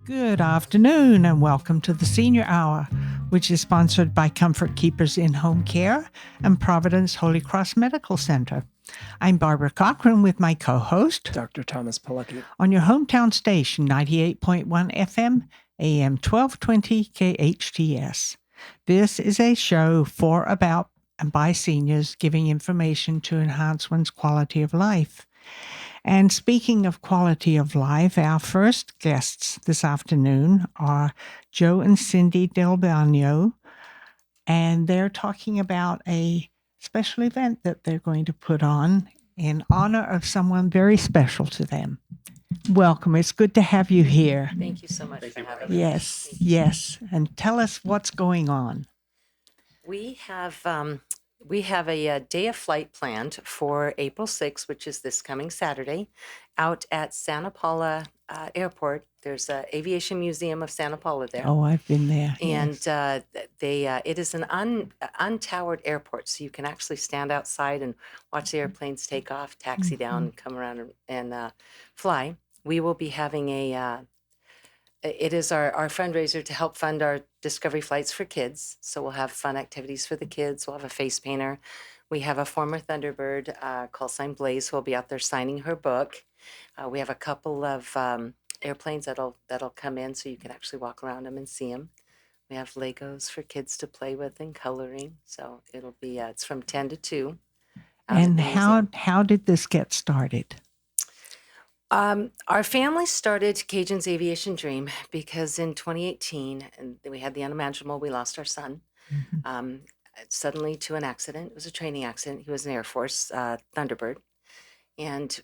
Good afternoon and welcome to the Senior Hour, which is sponsored by Comfort Keepers in Home Care and Providence Holy Cross Medical Center. I'm Barbara Cochran with my co-host, Dr. Thomas Pilecki. on your hometown station, 98.1 FM, AM 1220 KHTS. This is a show for, about, and by seniors giving information to enhance one's quality of life. And speaking of quality of life, our first guests this afternoon are Joe and Cindy Del Bagno, and they're talking about a special event that they're going to put on in honor of someone very special to them. Welcome. It's good to have you here. Thank you so much for having me. Yes, yes. And tell us what's going on. We have a day of flight planned for April 6th, which is this coming Saturday, out at Santa Paula Airport. There's an Aviation Museum of Santa Paula there. Oh, I've been there. And yes. it is an untowered airport, so you can actually stand outside and watch the airplanes take off, taxi down, and come around and fly. We will be having it is our fundraiser to help fund our Discovery flights for kids. So we'll have fun activities for the kids. We'll have a face painter. We have a former Thunderbird, call sign Blaze, who will be out there signing her book. We have a couple of airplanes that'll come in, so you can actually walk around them and see them. We have Legos for kids to play with and coloring. So it'll be it's from 10 to 2. And how did this get started? Our family started Cajun's Aviation Dream because in 2018, and we had the unimaginable. We lost our son suddenly to an accident. It was a training accident. He was an Air Force Thunderbird. And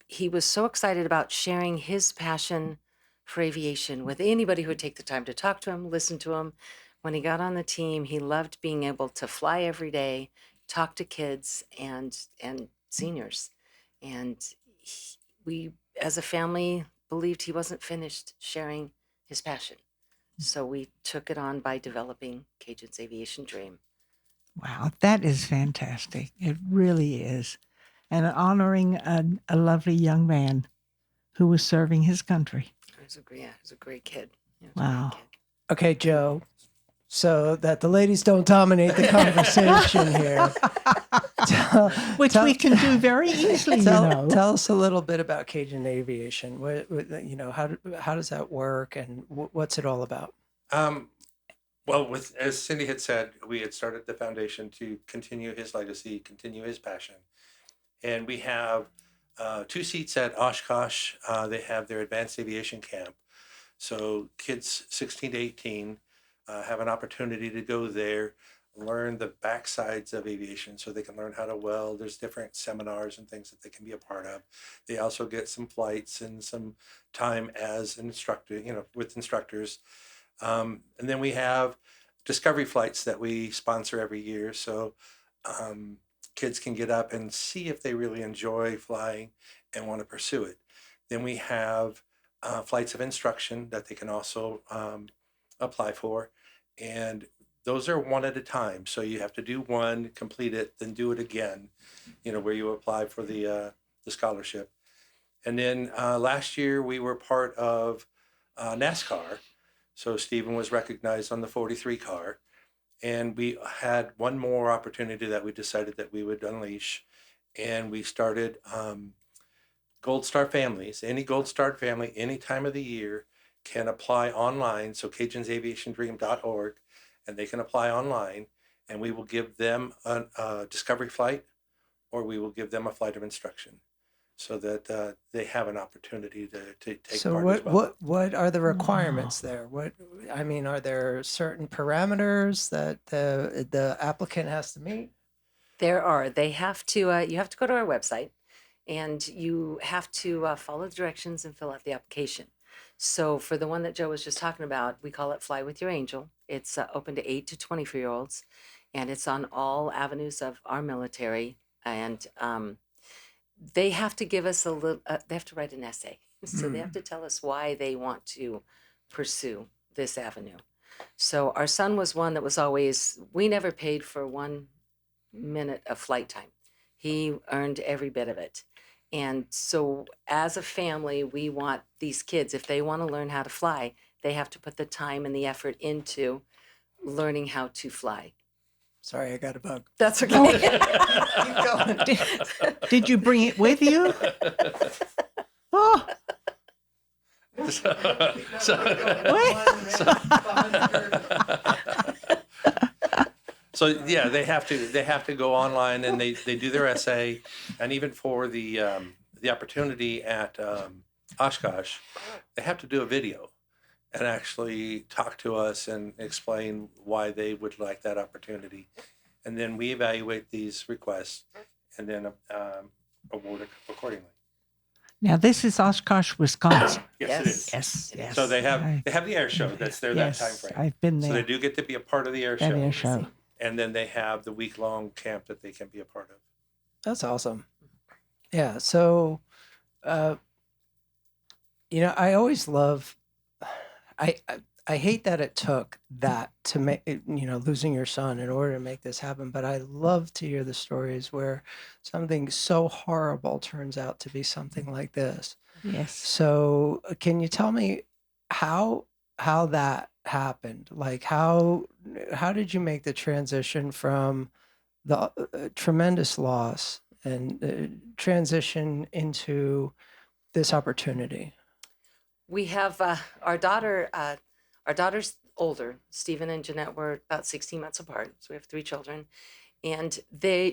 he was so excited about sharing his passion for aviation with anybody who would take the time to talk to him, listen to him. When he got on the team, he loved being able to fly every day, talk to kids and seniors. And we, as a family, believed he wasn't finished sharing his passion. So we took it on by developing Cajun's Aviation Dream. Wow, that is fantastic. It really is. And honoring a lovely young man who was serving his country. He was a great kid. Wow. Okay, Joe, so that the ladies don't dominate the conversation here. Which we can do very easily, Tell us a little bit about Cajun Aviation. How does that work, and what's it all about? Well, as Cindy had said, we had started the foundation to continue his legacy, continue his passion. And we have 2 seats at Oshkosh. They have their advanced aviation camp. So kids 16 to 18 have an opportunity to go there, learn the backsides of aviation so they can learn how to weld. There's different seminars and things that they can be a part of. They also get some flights and some time as an instructor, with instructors. And then we have Discovery flights that we sponsor every year. So kids can get up and see if they really enjoy flying and want to pursue it. Then we have flights of instruction that they can also apply for. And those are one at a time. So you have to do one, complete it, then do it again, where you apply for the scholarship. And then last year we were part of NASCAR. So Stephen was recognized on the 43 car. And we had one more opportunity that we decided that we would unleash. And we started Gold Star families. Any Gold Star family, any time of the year, can apply online. So cajunsaviationdream.org, and they can apply online. And we will give them a Discovery flight, or we will give them a flight of instruction, so that they have an opportunity to take part as well. So what are the requirements there? Are there certain parameters that the applicant has to meet? There are. They have to. You have to go to our website, and you have to follow the directions and fill out the application. So for the one that Joe was just talking about, we call it Fly with Your Angel. It's open to 8 to 24-year-olds, and it's on all avenues of our military. And they have to give us they have to write an essay. So they have to tell us why they want to pursue this avenue. So our son was one that was always, we never paid for 1 minute of flight time. He earned every bit of it. And so as a family, we want these kids, if they want to learn how to fly, they have to put the time and the effort into learning how to fly. Sorry, I got a bug. That's okay. Keep going. Did you bring it with you? Oh, So yeah, they have to go online and they do their essay, and even for the opportunity at Oshkosh, they have to do a video and actually talk to us and explain why they would like that opportunity, and then we evaluate these requests and then award it accordingly. now this is Oshkosh, Wisconsin. Yes, it is. Yes, yes. So they have the air show that's there that time Yes, frame. I've been So there. they do get to be a part of the air That show. air show. And then they have the week-long camp that they can be a part of. That's awesome. Yeah. So, I always love. I hate that it took that to make losing your son in order to make this happen. But I love to hear the stories where something so horrible turns out to be something like this. Yes. So, can you tell me how that happened? Like how did you make the transition from the tremendous loss and transition into this opportunity? We have our daughter. Our daughter's older. Stephen and Jeanette were about 16 months apart, so we have 3 children, and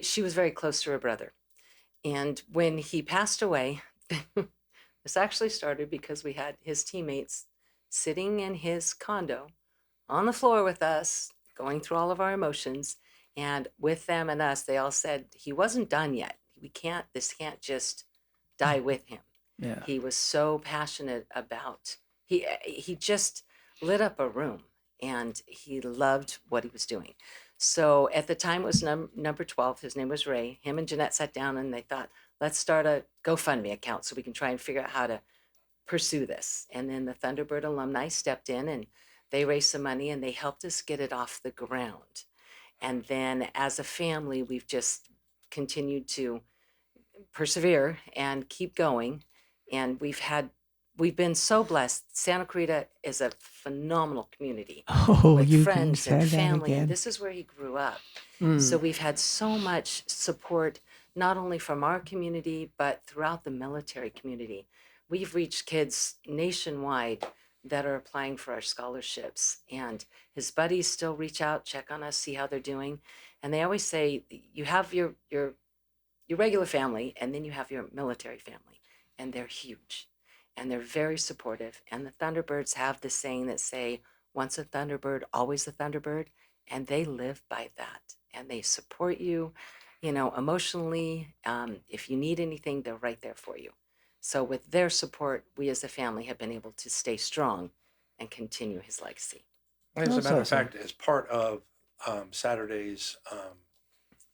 she was very close to her brother. And when he passed away, this actually started because we had his teammates sitting in his condo on the floor with us, going through all of our emotions, and with them and us, they all said he wasn't done yet. This can't just die with him. Yeah. He was so passionate about, he just lit up a room, and he loved what he was doing. So at the time it was number 12, his name was Ray. Him and Jeanette sat down and they thought, let's start a GoFundMe account so we can try and figure out how to pursue this. And then the Thunderbird alumni stepped in and they raised some money and they helped us get it off the ground. And then as a family, we've just continued to persevere and keep going. And we've been so blessed. Santa Clarita is a phenomenal community Oh, with you can friends say and that family. again. And this is where he grew up. Mm. So we've had so much support, not only from our community, but throughout the military community. We've reached kids nationwide that are applying for our scholarships. And his buddies still reach out, check on us, see how they're doing. And they always say, you have your regular family, and then you have your military family. And they're huge. And they're very supportive. And the Thunderbirds have this saying that say, once a Thunderbird, always a Thunderbird. And they live by that. And they support you, emotionally. If you need anything, they're right there for you. So with their support, we as a family have been able to stay strong and continue his legacy. As a That's matter of awesome. fact, as part of Saturday's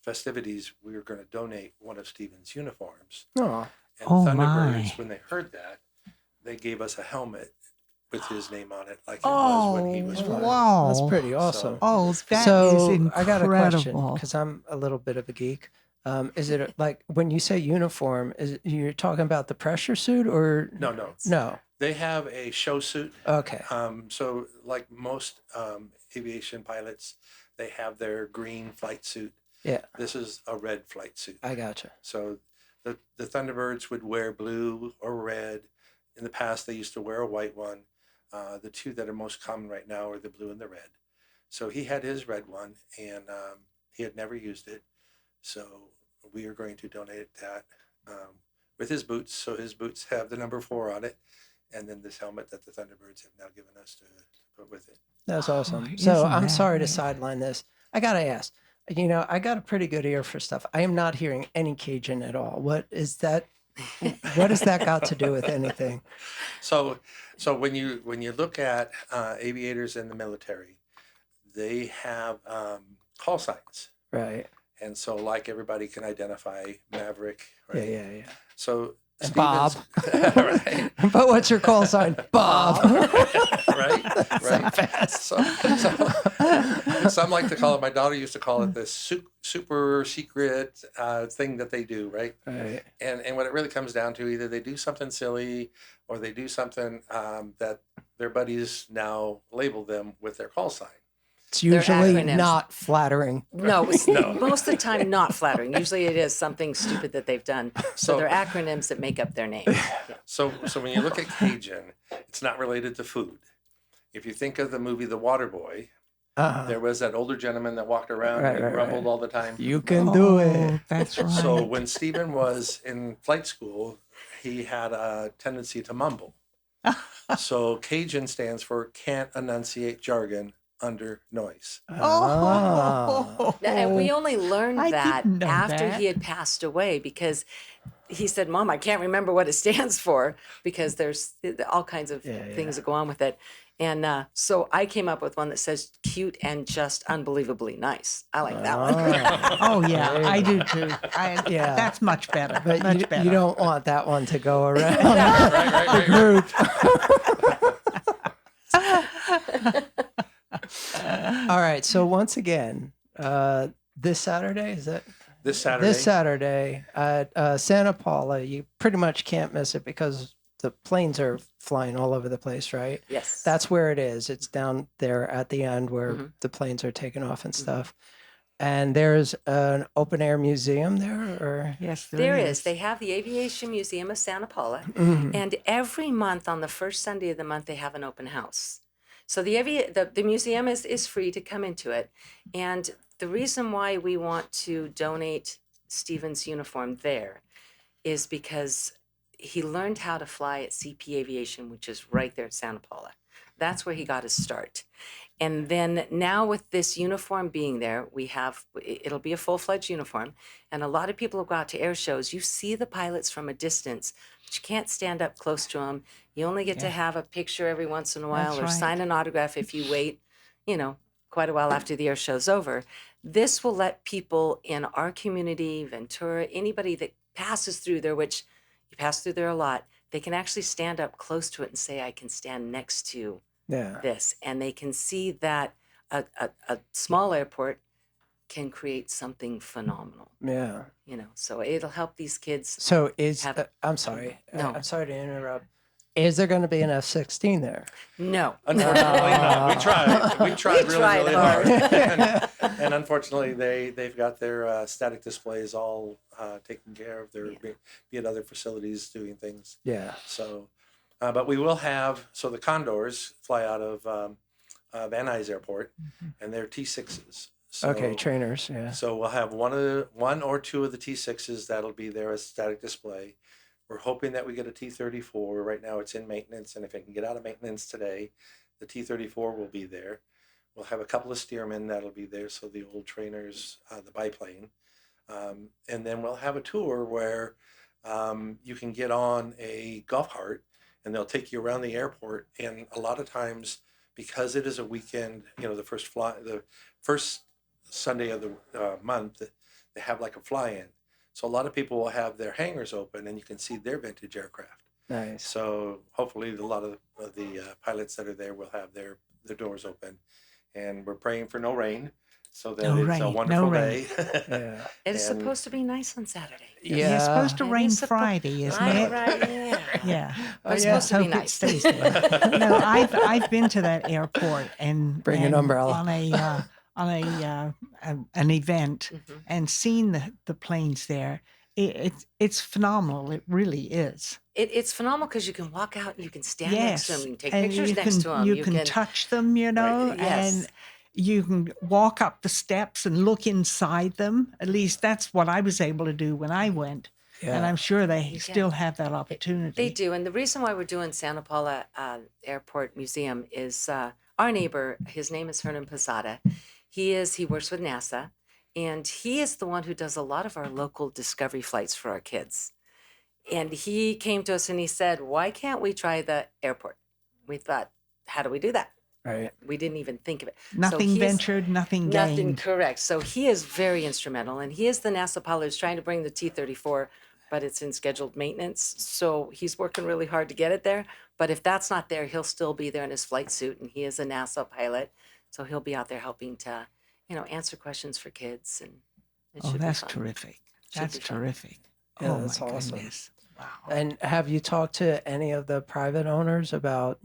festivities, we were going to donate one of Stephen's uniforms. Oh, And Oh, Thunderbirds, my. when they heard that, they gave us a helmet with his name on it, like it was when he was flying. wow. that's pretty awesome. Oh, that is So incredible. I got a question because I'm a little bit of a geek. Is it like when you say uniform? You're talking about the pressure suit or No, no. no? They have a show suit. Okay. So like most aviation pilots, they have their green flight suit. Yeah, This is a red flight suit. I gotcha. So the Thunderbirds would wear blue or red. In the past, they used to wear a white one. The two that are most common right now are the blue and the red. So he had his red one, and he had never used it. So we are going to donate that with his boots. So his boots have the number 4 on it, and then this helmet that the Thunderbirds have now given us to put with it. That's Oh, awesome. So isn't I'm that sorry to neat? sideline this. I gotta ask. I got a pretty good ear for stuff. I am not hearing any Cajun at all. What is that? What has that got to do with anything? So when you look at aviators in the military, they have call signs. Right. And so, like everybody can identify Maverick, Yeah, right? yeah. So And Bob. Stevens- right, But what's your call sign? Bob. right, right. Fast. So some some like to call it. My daughter used to call it this super secret thing that they do, right? Right. And what it really comes down to, either they do something silly or they do something that their buddies now label them with their call sign. It's They're usually acronyms. not flattering. No, it's No. most of the time not flattering. Usually it is something stupid that they've done. So So- they're acronyms that make up their name. Yeah. So when you look at Cajun, it's not related to food. If you think of the movie The Waterboy, there was that older gentleman that walked around Right, and right, grumbled right. all the time. You can do it. Oh, that's right. So when Stephen was in flight school, he had a tendency to mumble. So Cajun stands for can't enunciate jargon under noise. Oh, And we only learned I that didn't know after that. he had passed away because he said, Mom, I can't remember what it stands for because there's all kinds of things that go on with it. And so I came up with one that says cute and just unbelievably nice. I like that one. Oh yeah, I do too. Yeah. That's much better. But much you, better. you don't want that one to go around Right. group. All right. So once again, this Saturday, is that? This Saturday. This Saturday at Santa Paula, you pretty much can't miss it because the planes are flying all over the place, right? Yes. That's where it is. It's down there at the end where Mhm. the planes are taking off and stuff. And there's an open air museum there, or Yes, There is. They have the Aviation Museum of Santa Paula. And every month on the first Sunday of the month, they have an open house. So the museum is free to come into it. And the reason why we want to donate Stephen's uniform there is because he learned how to fly at CP Aviation, which is right there at Santa Paula. That's where he got his start. And then now with this uniform being there, it'll be a full-fledged uniform. And a lot of people who go out to air shows, you see the pilots from a distance, but you can't stand up close to them. You only get to have a picture every once in a while That's or right. sign an autograph if you wait, quite a while after the air show's over. This will let people in our community, Ventura, anybody that passes through there, which you pass through there a lot, they can actually stand up close to it and say, I can stand next to this. And they can see that a small airport can create something phenomenal, yeah. So it'll help these kids. So Have- I'm sorry. No. I'm sorry to interrupt. Is there going to be an F-16 there? No. Unfortunately, not. We tried. We tried We really, tried really hard. hard. and unfortunately, they've got their static displays all taken care of. They're be at other facilities doing things. Yeah. So, but we will have. So the Condors fly out of Van Nuys Airport, and they're T6s. So, Okay, trainers. Yeah. So we'll have one or two of the T6s that'll be there as static display. We're hoping that we get a T-34. Right now it's in maintenance, and if it can get out of maintenance today, the T-34 will be there. We'll have a couple of steermen that'll be there, so the old trainers, the biplane. And then we'll have a tour where you can get on a golf cart, and they'll take you around the airport. And a lot of times, because it is a weekend, the first Sunday of the month, they have like a fly-in. So a lot of people will have their hangars open, and you can see their vintage aircraft. Nice. So hopefully a lot of the pilots that are there will have their doors open. And we're praying for no rain, so that No it's rain, a no wonderful rain. day. Yeah. It is And- supposed to be nice on Saturday. Yeah. It's supposed to It rain is suppo- Friday, isn't Right, it? right, yeah. Yeah. But it's yeah. supposed to be Hope it nice. stays there. No, I've been to that airport and Bring an and umbrella. on an event Mhm. and seen the planes there. It's phenomenal. It really is. It's phenomenal because you can walk out and you can stand next to Yes, them, you can take and pictures you next can to them. you can touch them, Yes. and you can walk up the steps and look inside them. At least that's what I was able to do when I went, and Yeah. I'm sure they can. still have that opportunity. They do. And the reason why we're doing Santa Paula Airport Museum is our neighbor, his name is Hernan Posada. He works with NASA, and he is the one who does a lot of our local discovery flights for our kids. And he came to us and he said, why can't we try the airport? We thought, how do we do that? Right. We didn't even think of it. So Nothing he's- ventured, nothing Nothing gained. correct. So he is very instrumental, and he is the NASA pilot who's trying to bring the T-34, but it's in scheduled maintenance. So he's working really hard to get it there. But if that's not there, he'll still be there in his flight suit, and he is a NASA pilot, so he'll be out there helping to, answer questions for kids, and it Oh, should be that's fun. terrific. Should That's be fun. terrific. Yeah, Oh, that's my awesome. goodness. Wow. And have you talked to any of the private owners about,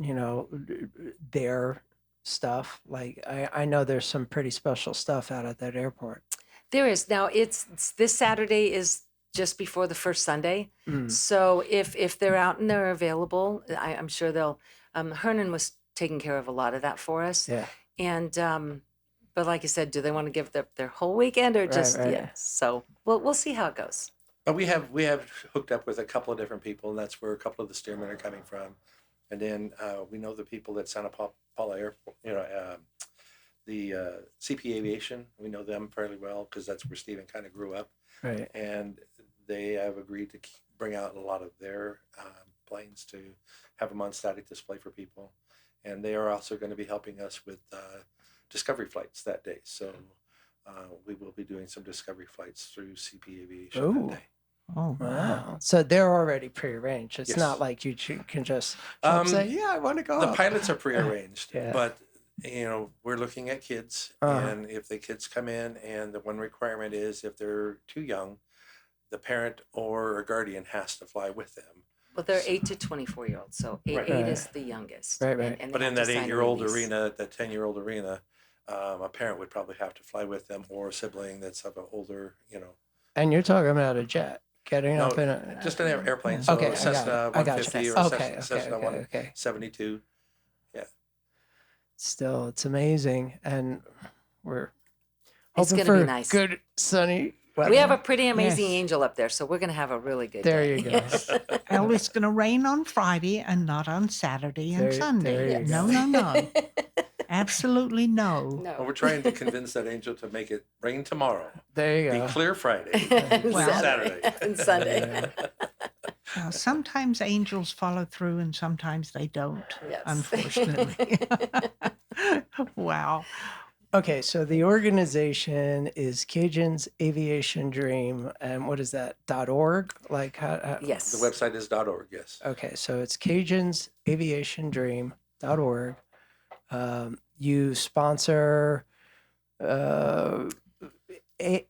their stuff? Like, I know there's some pretty special stuff out at that airport. There is. Now it's this Saturday is just before the first Sunday. Mm. So if they're out and they're available, I'm sure they'll. Hernan was taking care of a lot of that for us. Yeah. And but like I said, do they want to give their whole weekend or just right. yeah? So we'll see how it goes. But we have hooked up with a couple of different people, and that's where a couple of the steermen are coming from. And then we know the people at Santa Paula Airport, the CP Aviation. We know them fairly well because that's where Stephen kind of grew up. Right. And they have agreed to bring out a lot of their planes to have them on static display for people. And they are also going to be helping us with discovery flights that day. So we will be doing some discovery flights through CP Aviation Ooh. that day. Oh, wow. Wow. So they're already prearranged. It's Yes. not like you can just show up and say, yeah, I want to go The up. pilots are prearranged, Yeah. but we're looking at kids, and if the kids come in, and the one requirement is if they're too young, the parent or a guardian has to fly with them. Well, they're 8 to 24-year-olds, so eight Right. is the youngest. Right, right. And But they in have that to sign a 8-year-old release. arena, that 10-year-old arena, a parent would probably have to fly with them, or a sibling that's of an older, And you're talking about a jet. Getting No, up in a... just an airplane. So Okay, I got Cessna it. I got you. 150 or Okay. Cessna 172. Still, it's amazing. And we're It's hoping gonna be for nice. good sunny weather. We have a pretty amazing Yes. angel up there, so we're going to have a really good There day. you go. Well, it's going to rain on Friday and not on Saturday and There Sunday. you No, go. no. Absolutely no. Well, No. we're trying to convince that angel to make it rain tomorrow, There you be go. clear Friday, And Well- Saturday. and Sunday. Well, sometimes angels follow through and sometimes they don't, Yes. unfortunately. Wow. Okay, so the organization is Cajun's Aviation Dream, and what is that? .org? Like how? Yes. The website is .org, yes. Okay, so it's Cajun's Aviation Dream.org. You sponsor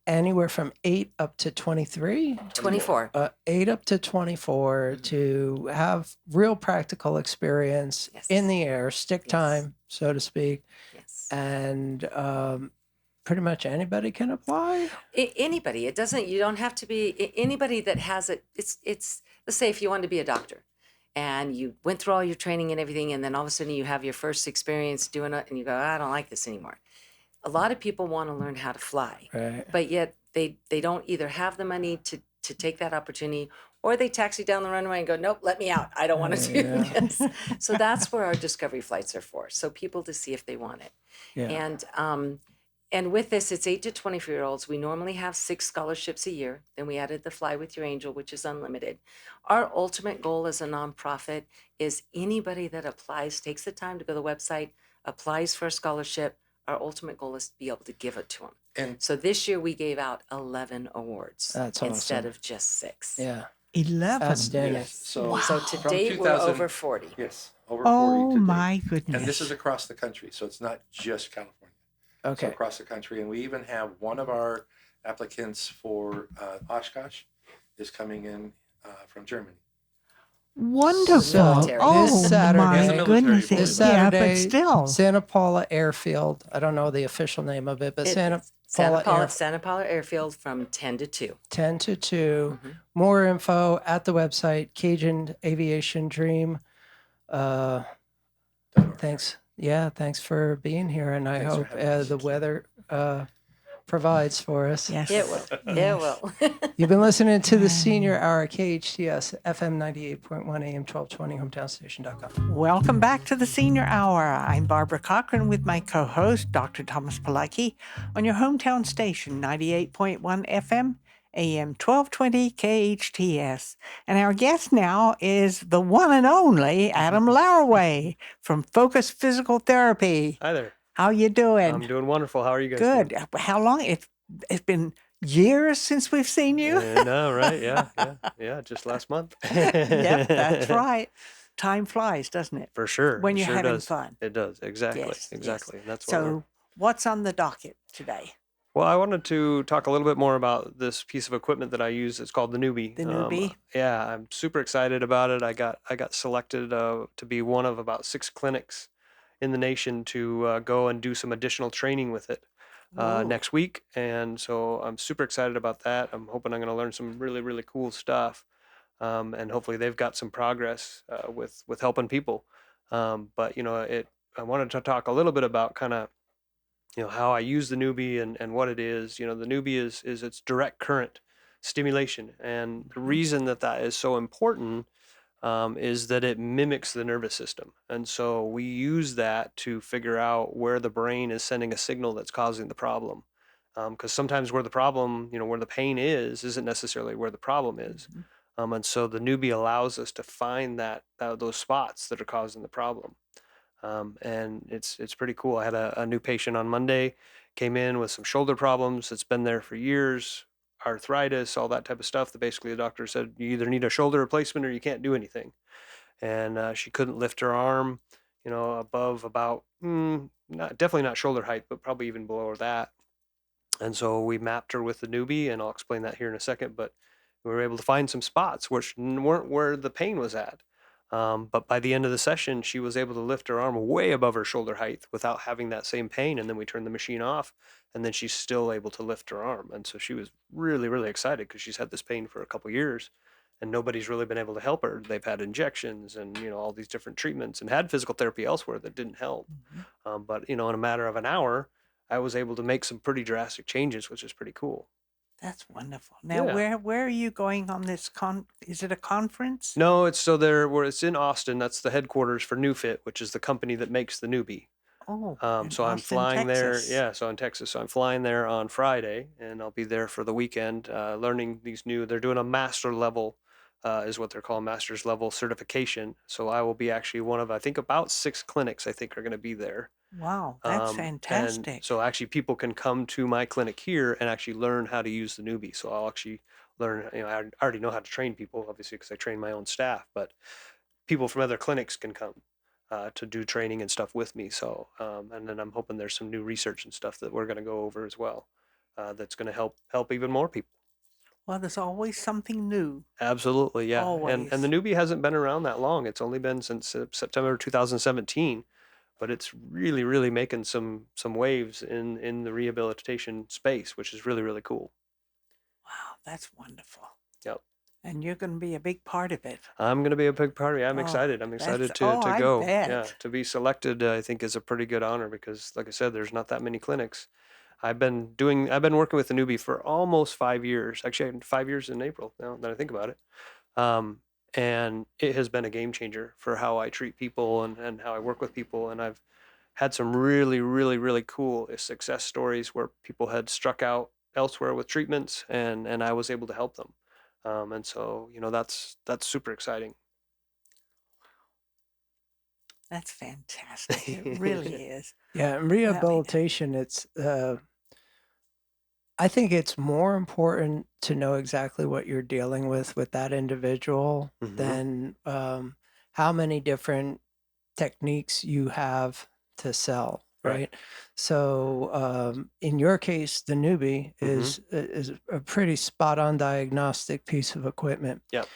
anywhere from 8 up to 23. 24. 8 up to 24 to have real practical experience Yes. in the air, stick Yes. time, so to speak, Yes. and pretty much anybody can apply. Anybody. It doesn't. You don't have to be anybody that has it. It's. Let's say if you wanted to be a doctor, and you went through all your training and everything, and then all of a sudden you have your first experience doing it, and you go, I don't like this anymore. A lot of people want to learn how to fly, Right. but yet they don't either have the money to take that opportunity, or they taxi down the runway and go, nope, let me out. I don't want to do Yeah. this. So that's where our discovery flights are for. So people to see if they want it. Yeah. And with this, it's 8 to 24-year-olds. We normally have 6 scholarships a year. Then we added the Fly with Your Angel, which is unlimited. Our ultimate goal as a nonprofit is anybody that applies, takes the time to go to the website, applies for a scholarship. Our ultimate goal is to be able to give it to them. And So this year we gave out 11 awards That's instead awesome. of just 6. Yeah. 11. Outstanding. yes, so So to from date, we're 2000 over 40. Yes, over 40 Oh, to date. my goodness. And this is across the country, so it's not just California. So Okay. across the country, and we even have one of our applicants for Oshkosh is coming in from Germany. Wonderful. So, this oh, Saturday- my He's a military goodness. boy. This Yeah, but Saturday, still. Santa Paula Airfield. I don't know the official name of it, but Santa Paula Santa Paula Airfield from 10 to 2. 10 to 2. Mhm. More info at the website, Cajun Aviation Dream. Thanks. Yeah, thanks for being here. And I Thanks for hope having us. the weather provides for us. Yes. It will. It will. You've been listening to the Senior Hour, KHTS, FM 98.1 AM 1220, hometownstation.com. Welcome back to the Senior Hour. I'm Barbara Cochran with my co-host, Dr. Thomas Pilecki, on your hometown station, 98.1 FM, AM 1220 KHTS. And our guest now is the one and only Adam Laraway from Focus Physical Therapy. Hi there. How you doing? I'm doing wonderful. How are you guys Good. doing? How long? It's been years since we've seen you. I know, right? Yeah. Just last month. Yep, that's right. Time flies, doesn't it? For sure. When it you're sure having does. fun. It does. Exactly. Yes, yes. Exactly. That's why So What's on the docket today? Well, I wanted to talk a little bit more about this piece of equipment that I use. It's called the Newbie. The newbie? Yeah, I'm super excited about it. I got selected to be one of about 6 clinics in the nation to go and do some additional training with it Whoa. next week, and so I'm super excited about that. I'm hoping I'm going to learn some really, really cool stuff, and hopefully they've got some progress with helping people. But I wanted to talk a little bit about kind of how I use the Newbie and what it is. The Newbie is its direct current stimulation, and the reason that is so important is that it mimics the nervous system, and so we use that to figure out where the brain is sending a signal that's causing the problem. Because sometimes where the problem, where the pain is, isn't necessarily where the problem is. And so the Newbie allows us to find those spots that are causing the problem. And it's pretty cool. I had a new patient on Monday, came in with some shoulder problems. It's been there for years, arthritis, all that type of stuff. That basically the doctor said you either need a shoulder replacement or you can't do anything. And she couldn't lift her arm, above about definitely not shoulder height, but probably even below that. And so we mapped her with the Newbie, and I'll explain that here in a second. But we were able to find some spots which weren't where the pain was at. But by the end of the session, she was able to lift her arm way above her shoulder height without having that same pain. And then we turned the machine off, and then she's still able to lift her arm. And so she was really, really excited because she's had this pain for a couple years, and nobody's really been able to help her. They've had injections and all these different treatments and had physical therapy elsewhere that didn't help. But in a matter of an hour, I was able to make some pretty drastic changes, which is pretty cool. That's wonderful. Now, Yeah. where are you going on this is it a conference? No, it's in Austin. That's the headquarters for NewFit, which is the company that makes the Newbie. Oh, in So I'm Austin, flying there. Texas. Yeah, so in Texas. So I'm flying there on Friday, and I'll be there for the weekend, learning these new. They're doing a master level, is what they're calling master's level certification. So I will be actually one of, I think, about 6 clinics I think are going to be there. Wow, that's And fantastic. so actually people can come to my clinic here and actually learn how to use the Newbie. So I'll actually learn, I already know how to train people, obviously, because I train my own staff, but people from other clinics can come to do training and stuff with me. So, and then I'm hoping there's some new research and stuff that we're going to go over as well. That's going to help even more people. Well, there's always something new. Absolutely, yeah. And Always. the Newbie hasn't been around that long. It's only been since September 2017, but it's really, really making some waves in the rehabilitation space, which is really, really cool. Wow, that's wonderful. Yep. And you're going to be a big part of it. I'm going to be a big part of it. I'm Oh, excited. I'm excited that's, to I go. bet. Yeah, to be selected, I think is a pretty good honor because, like I said, there's not that many clinics. I've been working with the Newbie for almost 5 years. Actually, I had 5 years in April now that I think about it. And it has been a game changer for how I treat people and how I work with people. And I've had some really, really, really cool success stories where people had struck out elsewhere with treatments, and I was able to help them. And so, that's super exciting. That's fantastic. It really is. Yeah, and I mean, rehabilitation, I think it's more important to know exactly what you're dealing with that individual than how many different techniques you have to sell, Right. right? So in your case, the Newbie is a pretty spot on diagnostic piece of equipment, Yep.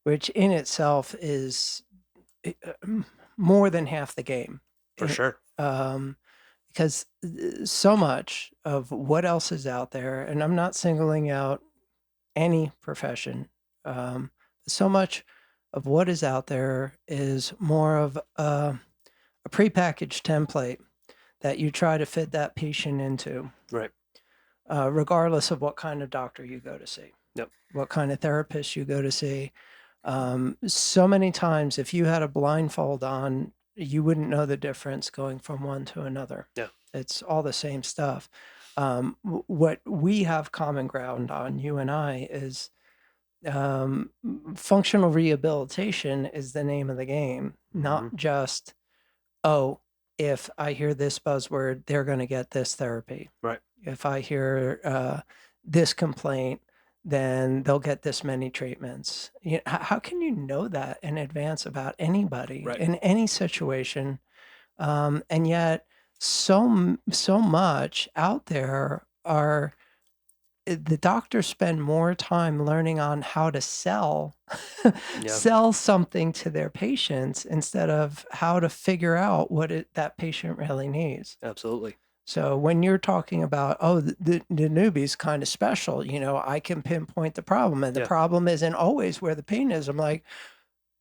which in itself is more than half the game. For sure. Because so much of what else is out there, and I'm not singling out any profession, so much of what is out there is more of a prepackaged template that you try to fit that patient into, Right. regardless of what kind of doctor you go to see, Yep. what kind of therapist you go to see. So many times, if you had a blindfold on, you wouldn't know the difference going from one to another. Yeah. It's all the same stuff. What we have common ground on, you and I, is functional rehabilitation is the name of the game, not just, oh, if I hear this buzzword, they're going to get this therapy. Right. If I hear this complaint, then they'll get this many treatments. How can you know that in advance about anybody Right. in any situation? And yet so much out there are the doctors spend more time learning on how to sell Yeah, sell something to their patients instead of how to figure out what that patient really needs. absolutely. So when you're talking about, oh, the newbie's kind of special, I can pinpoint the problem, and the Yeah. problem isn't always where the pain is. I'm like,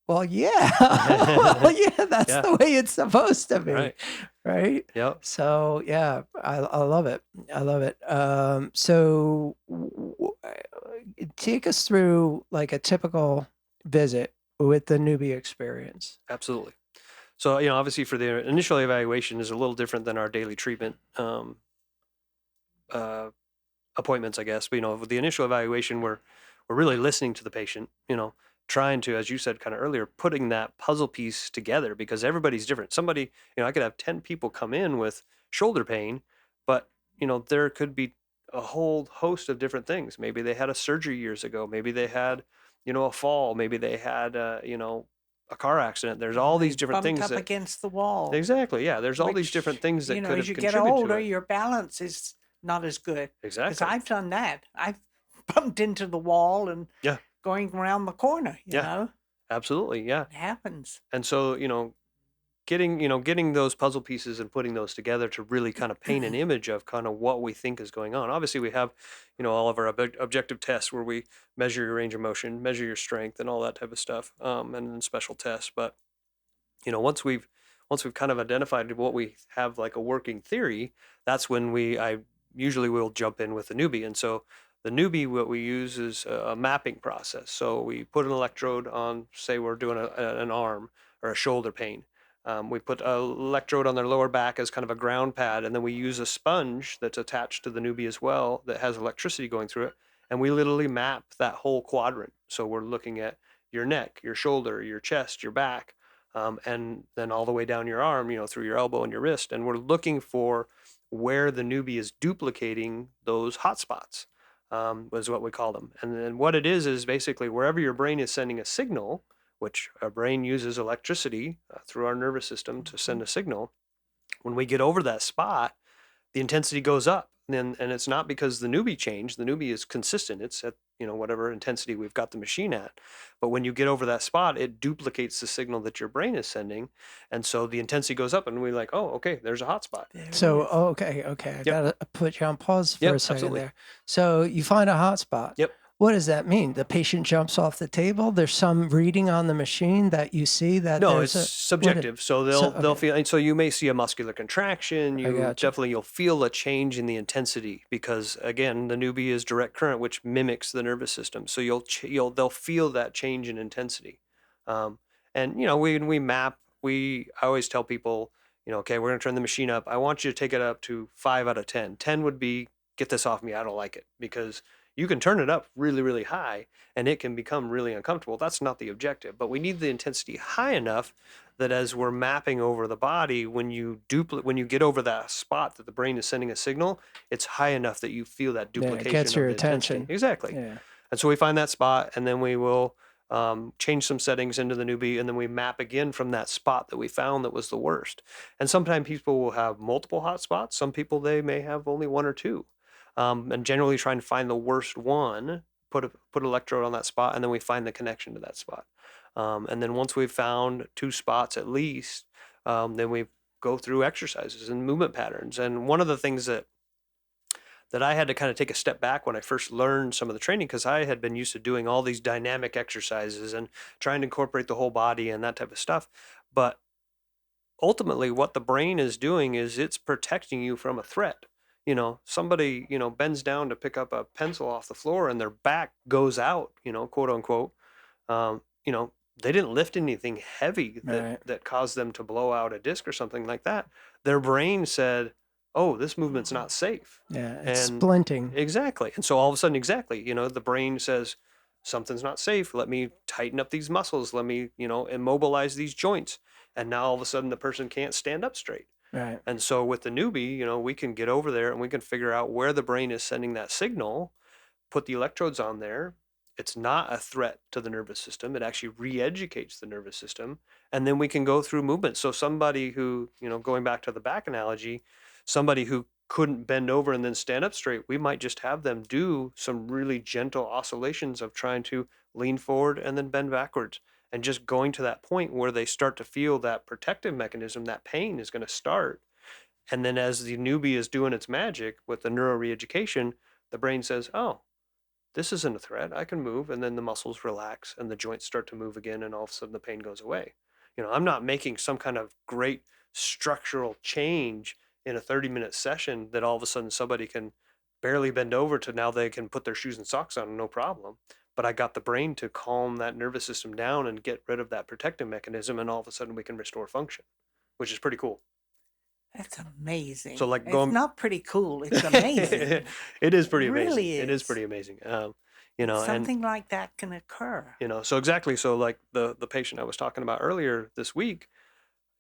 well, yeah, well, yeah, that's Yeah. the way it's supposed to be, Right. right? Yep. So yeah, I love it. I love it. So take us through like a typical visit with the newbie experience. Absolutely. So, you know, obviously for the initial evaluation is a little different than our daily treatment uh, appointments, I guess. But, you know, with the initial evaluation, we're really listening to the patient, you know, trying to, as you said kind of earlier, putting that puzzle piece together because everybody's different. Somebody, you know, I could have 10 people come in with shoulder pain, but, you know, there could be a whole host of different things. Maybe they had a surgery years ago. Maybe they had, you know, a fall. Maybe they had, you know, a car accident. There's all They these different bumped things up that against the wall, exactly, yeah. There's all these different which, things that could as have you get contributed to older, it. your balance is not as good. Because Exactly. I've done that. I've bumped into the wall and Yeah. going around the corner, Yeah. Absolutely. Yeah. It happens. And so, you know, getting those puzzle pieces and putting those together to really kind of paint an image of kind of what we think is going on. Obviously, we have, you know, all of our objective tests where we measure your range of motion, measure your strength, and all that type of stuff, and then special tests. But you know, once we've kind of identified what we have like a working theory, that's when I usually will jump in with the newbie. And so the newbie, what we use is a mapping process. So we put an electrode on, say we're doing an arm or a shoulder pain. We put an electrode on their lower back as kind of a ground pad, and then we use a sponge that's attached to the newbie as well that has electricity going through it. And we literally map that whole quadrant. So we're looking at your neck, your shoulder, your chest, your back, and then all the way down your arm, you know, through your elbow and your wrist. And we're looking for where the newbie is duplicating those hot spots, is what we call them. And then what it is basically wherever your brain is sending a signal, which our brain uses electricity through our nervous system to send a signal. When we get over that spot, the intensity goes up. And it's not because the newbie changed. The newbie is consistent. It's at, you know, whatever intensity we've got the machine at. But when you get over that spot, it duplicates the signal that your brain is sending. And so the intensity goes up and we're like, oh, okay, there's a hot spot. So, okay, I Yep. gotta put you on pause for Yep, a second absolutely. there. So you find a hot spot. Yep. What does that mean? The patient jumps off the table. There's some reading on the machine that you see that No, there's it's a subjective. So they'll okay. feel, and so you may see a muscular contraction. I You gotcha. definitely you'll feel a change in the intensity because again, the newbie is direct current, which mimics the nervous system. So they'll feel that change in intensity. Um, and you know, we map. I always tell people, you know, okay, we're gonna turn the machine up. I want you to take it up to 5 out of 10. 10 would be get this off me. I don't like it because you can turn it up really, really high and it can become really uncomfortable. That's not the objective, but we need the intensity high enough that as we're mapping over the body, when you get over that spot that the brain is sending a signal, it's high enough that you feel that Yeah, duplication it gets of your the intensity. attention. Exactly. Yeah. And so we find that spot, and then we will change some settings into the newbie, and then we map again from that spot that we found that was the worst. And sometimes people will have multiple hot spots. Some people, they may have only one or two. And generally trying to find the worst one, put an electrode on that spot, and then we find the connection to that spot. And then once we've found two spots at least, then we go through exercises and movement patterns. And one of the things that I had to kind of take a step back when I first learned some of the training, because I had been used to doing all these dynamic exercises and trying to incorporate the whole body and that type of stuff. But ultimately, what the brain is doing is it's protecting you from a threat. You know, somebody, you know, bends down to pick up a pencil off the floor and their back goes out, you know, quote unquote. You know, they didn't lift anything heavy Right. that caused them to blow out a disc or something like that. Their brain said, oh, this movement's not safe. Yeah. It's And splinting. exactly. And so all of a sudden, exactly, you know, the brain says, something's not safe. Let me tighten up these muscles. Let me, you know, immobilize these joints. And now all of a sudden the person can't stand up straight. Right. And so with the newbie, you know, we can get over there and we can figure out where the brain is sending that signal, put the electrodes on there, it's not a threat to the nervous system. It actually re-educates the nervous system, and then we can go through movement. So somebody who, going back to the back analogy, somebody who couldn't bend over and then stand up straight, we might just have them do some really gentle oscillations of trying to lean forward and then bend backwards, and just going to that point where they start to feel that protective mechanism, that pain is going to start. And then as the newbie is doing its magic with the neuro re-education, the brain says, oh, this isn't a threat. I can move. And then the muscles relax and the joints start to move again. And all of a sudden the pain goes away. I'm not making some kind of great structural change in a 30-minute session that all of a sudden somebody can barely bend over to now they can put their shoes and socks on, no problem. But I got the brain to calm that nervous system down and get rid of that protective mechanism. And all of a sudden we can restore function, which is pretty cool. That's amazing. So, like, It's not pretty cool. It's amazing. It is pretty It amazing. really It is is. pretty amazing. Something like that can occur. So exactly. So like the patient I was talking about earlier this week,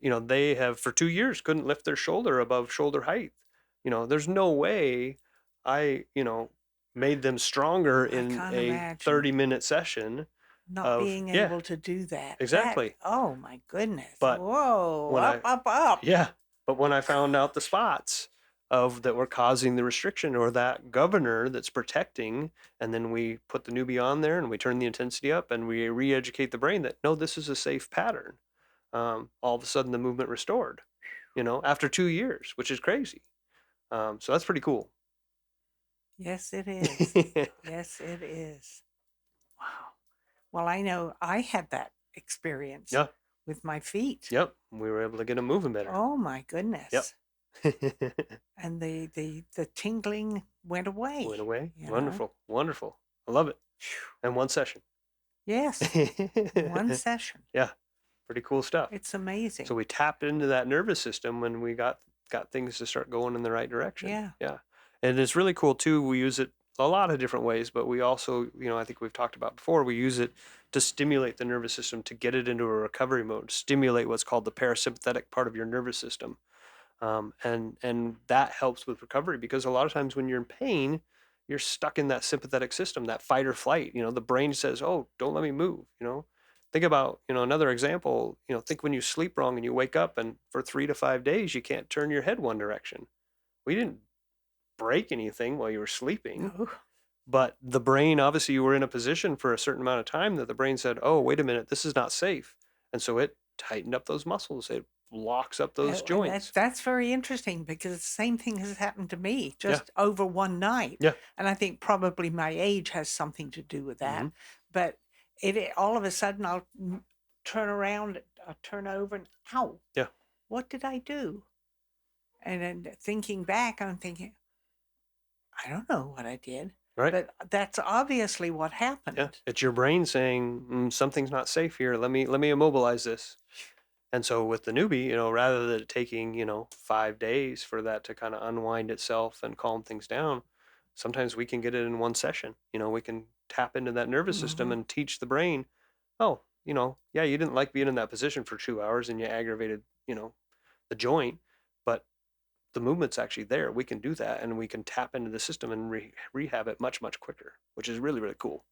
they have for 2 years couldn't lift their shoulder above shoulder height. There's no way I, made them stronger I in can't a imagine 30-minute session not of, being yeah, able to do that. exactly. Oh my goodness. But Whoa, when up. yeah, but when I found out the spots of that were causing the restriction or that governor that's protecting, and then we put the newbie on there and we turn the intensity up and we re-educate the brain that no, this is a safe pattern. All of a sudden the movement restored, after 2 years, which is crazy. So that's pretty cool. Yes, it is. Yes, it is. Wow. Well, I know I had that experience Yeah. with my feet. Yep. We were able to get them moving better. Oh my goodness. Yep. And the tingling went away. Went away. you know? Wonderful. I love it. And one session. Yes. One session. Yeah. Pretty cool stuff. It's amazing. So we tapped into that nervous system when we got things to start going in the right direction. Yeah. And it's really cool too. We use it a lot of different ways, but we also, I think we've talked about before, we use it to stimulate the nervous system, to get it into a recovery mode, stimulate what's called the parasympathetic part of your nervous system. And that helps with recovery, because a lot of times when you're in pain, you're stuck in that sympathetic system, that fight or flight. The brain says, oh, don't let me move. Think about, another example, think when you sleep wrong and you wake up and for 3 to 5 days, you can't turn your head one direction. We didn't break anything while you were sleeping, No. but the brain, obviously you were in a position for a certain amount of time that the brain said, oh, wait a minute, this is not safe. And so it tightened up those muscles. It locks up those And joints. That's very interesting, because the same thing has happened to me just over one night. Yeah. And I think probably my age has something to do with that. But it all of a sudden I'll turn around, I'll turn over and ow. Yeah. What did I do? And then thinking back, I'm thinking, I don't know what I did. Right. But that's obviously what happened. Yeah. It's your brain saying, something's not safe here. Let me immobilize this. And so with the newbie, rather than it taking, 5 days for that to kind of unwind itself and calm things down, sometimes we can get it in one session. We can tap into that nervous system and teach the brain, oh, yeah, you didn't like being in that position for 2 hours and you aggravated, the joint, but the movement's actually there. We can do that, and we can tap into the system and rehab it much, much quicker, which is really, really cool.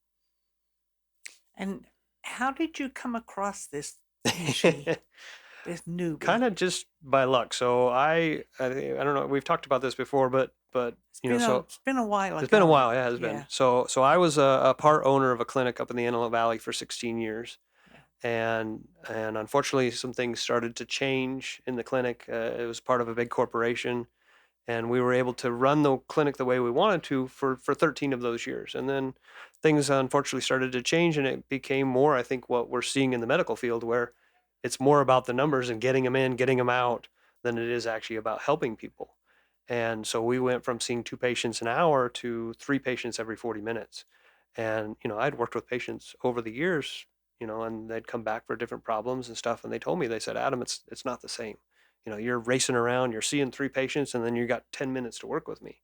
And how did you come across this machine, this newbie? Kind of just by luck. So I don't know. We've talked about this before, but it's been a while ago. It's been a while. Yeah, it has been. So I was a part owner of a clinic up in the Antelope Valley for 16 years. And unfortunately, some things started to change in the clinic. It was part of a big corporation, and we were able to run the clinic the way we wanted to for 13 of those years. And then things unfortunately started to change, and it became more, I think, what we're seeing in the medical field, where it's more about the numbers and getting them in, getting them out, than it is actually about helping people. And so we went from seeing 2 patients an hour to 3 patients every 40 minutes. And, I'd worked with patients over the years, and they'd come back for different problems and stuff. And they told me, they said, Adam, it's not the same. You're racing around, you're seeing 3 patients, and then you got 10 minutes to work with me.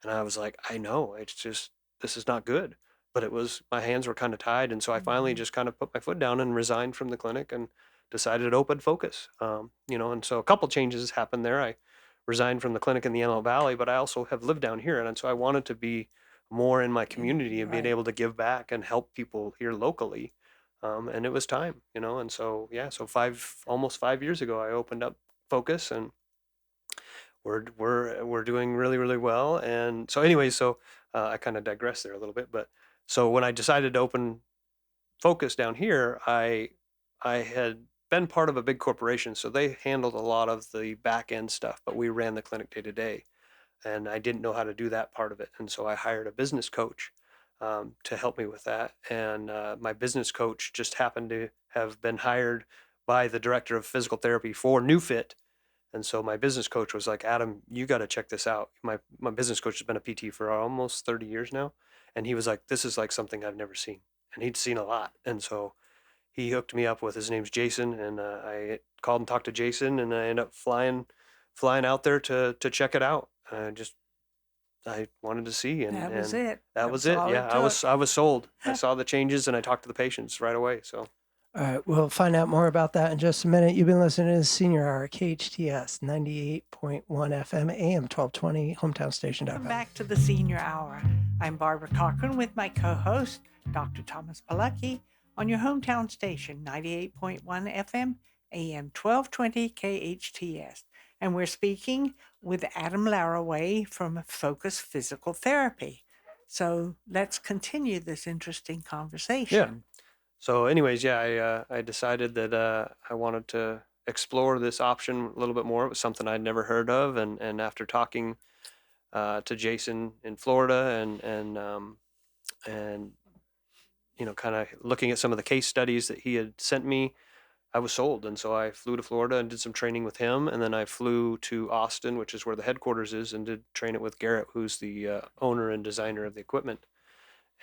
And I was like, I know, it's just, this is not good. But it was, my hands were kind of tied. And so I finally just kind of put my foot down and resigned from the clinic and decided to open focus. And so a couple changes happened there. I resigned from the clinic in the Antelope Valley, but I also have lived down here. And so I wanted to be more in my community and being Right. able to give back and help people here locally. And it was time, and so, yeah, so almost 5 years ago, I opened up Focus, and we're doing really, really well. And so anyway, I kind of digressed there a little bit, but so when I decided to open Focus down here, I had been part of a big corporation, so they handled a lot of the back end stuff, but we ran the clinic day to day, and I didn't know how to do that part of it, and so I hired a business coach to help me with that. And my business coach just happened to have been hired by the director of physical therapy for NewFit, and so my business coach was like, Adam, you got to check this out. My business coach has been a PT for almost 30 years now. And he was like, this is like something I've never seen. And he'd seen a lot. And so he hooked me up with, his name's Jason. And I called and talked to Jason, and I ended up flying out there to check it out. I wanted to see, and That was it. that was it. all Yeah, it I was sold. I saw the changes, and I talked to the patients right away. So All right, we'll find out more about that in just a minute. You've been listening to the Senior Hour, KHTS 98.1 FM, AM 1220, Welcome hometown.station.com. back to the Senior Hour. I'm Barbara Cochran with my co-host, Dr. Thomas Pilecki, on your hometown station, 98.1 FM, AM 1220 KHTS. And we're speaking with Adam Laraway from Focus Physical Therapy. So let's continue this interesting conversation. So anyways, yeah, I decided that I wanted to explore this option a little bit more. It was something I'd never heard of, and after talking to Jason in Florida, and kind of looking at some of the case studies that he had sent me, I was sold. And so I flew to Florida and did some training with him, and then I flew to Austin, which is where the headquarters is, and did train it with Garrett, who's the owner and designer of the equipment.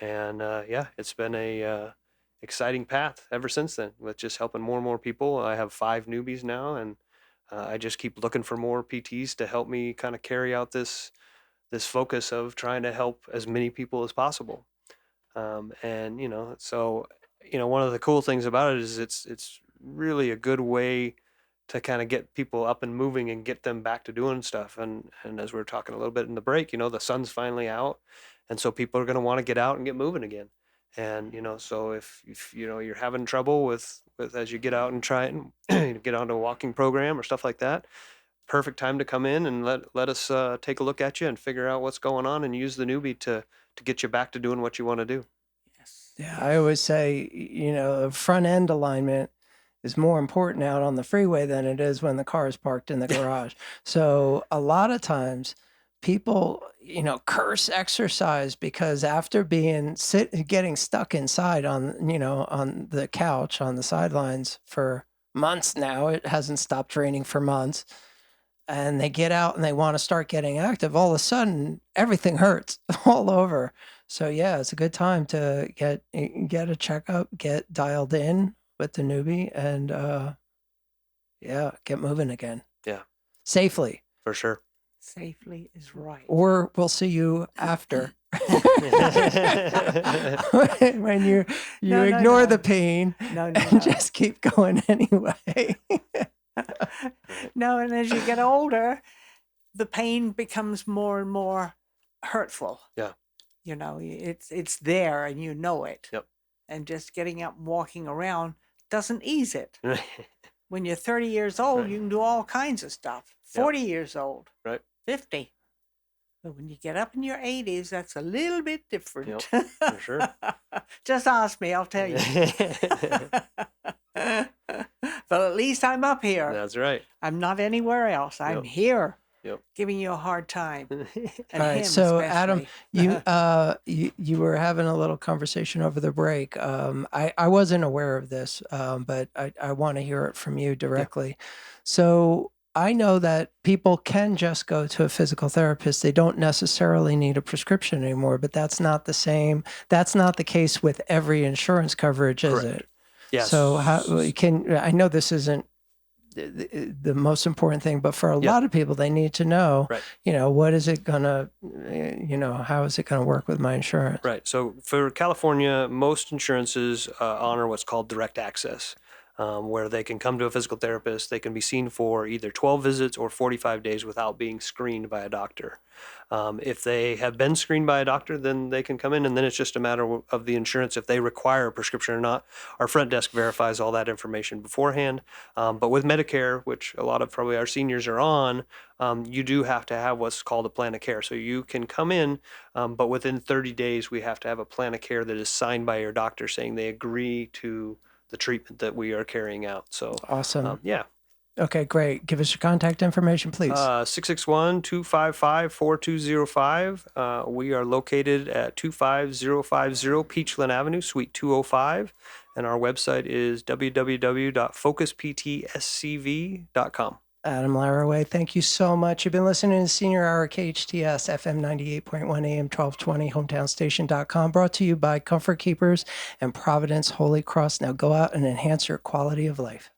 And yeah, it's been a exciting path ever since then, with just helping more and more people. I have 5 newbies now, and I just keep looking for more PTs to help me kind of carry out this focus of trying to help as many people as possible. And so one of the cool things about it is it's really a good way to kind of get people up and moving and get them back to doing stuff. And as we were talking a little bit in the break, the sun's finally out, and so people are going to want to get out and get moving again. And so if you're having trouble with as you get out and try and get onto a walking program or stuff like that, perfect time to come in and let us take a look at you and figure out what's going on, and use the newbie to get you back to doing what you want to do. Yes. Yeah, I always say, front end alignment is more important out on the freeway than it is when the car is parked in the garage. So a lot of times people, curse exercise because after getting stuck inside on the couch on the sidelines for months now, it hasn't stopped raining for months, and they get out and they want to start getting active, all of a sudden everything hurts all over. So yeah, it's a good time to get a checkup, get dialed in with the newbie, and get moving again. Yeah, Safely. for sure. Safely is right. Or we'll see you after. When you No, ignore no. the pain No, and just keep going anyway. No, and as you get older, the pain becomes more and more hurtful. Yeah. It's there and you know it. Yep. And just getting up and walking around doesn't ease it. When you're 30 years old, Right. you can do all kinds of stuff. Yep. 40 years old. Right. 50. But when you get up in your 80s, that's a little bit different. For sure. Just ask me, I'll tell you. But at least I'm up here. That's right. I'm not anywhere else. I'm Yep. here Yep. giving you a hard time. And All right, him so especially. Adam, you were having a little conversation over the break. I wasn't aware of this, but I want to hear it from you directly. So I know that people can just go to a physical therapist. They don't necessarily need a prescription anymore, but that's not the same. That's not the case with every insurance coverage, is Correct. it? Yes. So I know this isn't the most important thing, but for a Yeah. lot of people, they need to know, Right. what is it gonna, how is it gonna work with my insurance? Right. So for California, most insurances honor what's called direct access. where they can come to a physical therapist. They can be seen for either 12 visits or 45 days without being screened by a doctor. If they have been screened by a doctor, then they can come in, and then it's just a matter of the insurance if they require a prescription or not. Our front desk verifies all that information beforehand. But with Medicare, which a lot of probably our seniors are on, you do have to have what's called a plan of care. So you can come in, but within 30 days, we have to have a plan of care that is signed by your doctor saying they agree to the treatment that we are carrying out. So, Awesome. yeah. Okay, great. Give us your contact information, please. 661-255-4205. We are located at 25050 Peachland Avenue, Suite 205. And our website is www.focusptscv.com. Adam Laraway, thank you so much. You've been listening to Senior Hour KHTS FM 98.1 AM 1220 hometownstation.com, brought to you by Comfort Keepers and Providence Holy Cross. Now go out and enhance your quality of life.